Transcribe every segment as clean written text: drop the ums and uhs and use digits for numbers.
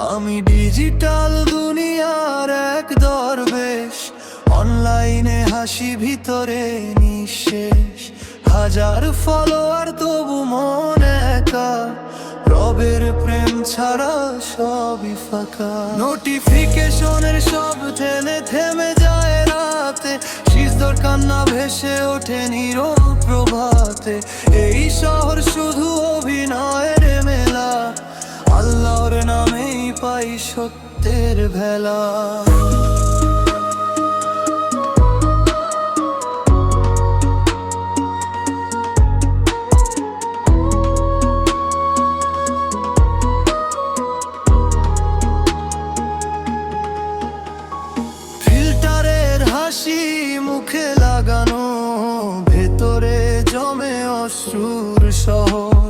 আমি ডিজিটাল দুনিয়ার এক দরবেশ, অনলাইনে হাসি ভিতরে নিঃশেষ। হাজার ফলোয়ার তবু মন একা, রবের প্রেম ছাড়া সবই ফাঁকা। নোটিফিকেশনের সব ঠেলে থেমে যায় রাতে, সিজদার কান্না ভেসে ওঠে নীরব প্রভাতে। এই শহর শুধু অভিনয়ের মেলা, আল্লাহর নামেই পাই সত্যের ভেলা। ফিল্টারের হাসি মুখে লাগানো, ভেতরে জমে অশ্রুর শহর।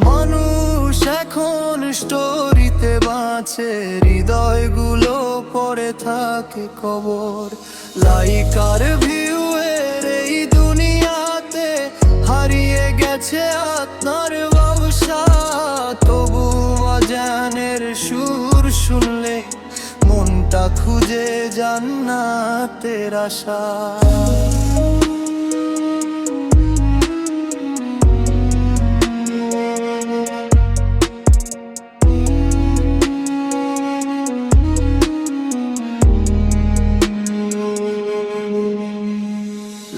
মানুষ এখন স্টোরিতে বাঁচে, হৃদয়গুলো পড়ে থাকে কবর। লাইক আর ভিউ এর এই দুনিয়াতে হারিয়ে গেছে আত্মার ব্যবসা। তবু আজানের সুর শুনলে মনটা খুঁজে জান্নাতের আশা।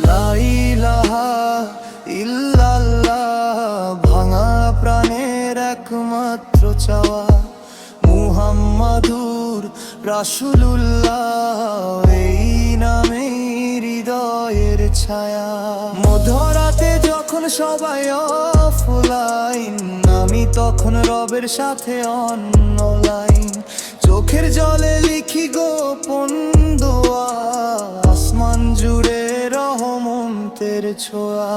লা ইলাহা ইল্লাল্লাহ, ভাঙা প্রাণের একমাত্র চাওয়া। মুহাম্মাদুর রাসূলুল্লাহ, এই নামে হৃদয়ের ছায়া। মধ্যরাতে যখন সবাই অফলাইন, আমি তখন রবের সাথে অনলাইন। চোখের জলে লিখি গোপন দোয়া, আসমান জুড়ে রহমতের ছোঁয়া।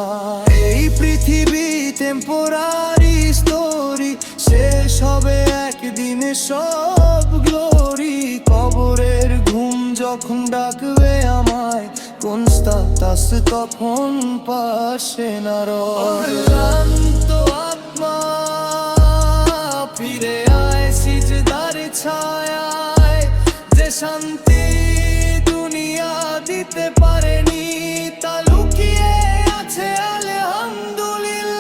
এই পৃথিবী টেম্পোরারি স্টোরি, শেষ হবে একদিনে সব গ্লোরি। কবরের ঘুম যখন ডাকবে আমায়, কোন স্ট্যাটাস তখন পাশে না রয়। ক্লান্ত আত্মা ফিরে আয় সিজদার ছায়ায়, যে শান্তি দুনিয়া দিতে পারেনি তা লুকিয়ে আছে আলহামদুলিল্লাহ।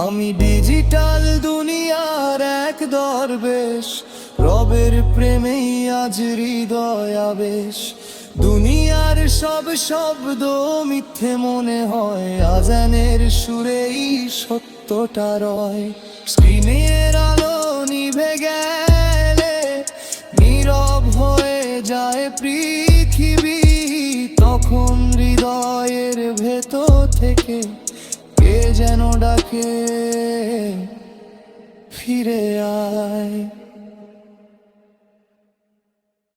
আমি ডিজিটাল দুনিয়ার এক দরবেশ, রবের প্রেমেই আজ হৃদয় আবেশ। দুনিয়ার সব শব্দ মিথ্যে মনে হয়, আজানের সুরেই সত্যটা রয়। স্ক্রিনের আলো নিভে গেলে নীরব হয়ে যায় পৃথিবী, তখন হৃদয়ের ভেতর থেকে কে যেন ডাকে, ফিরে আয়।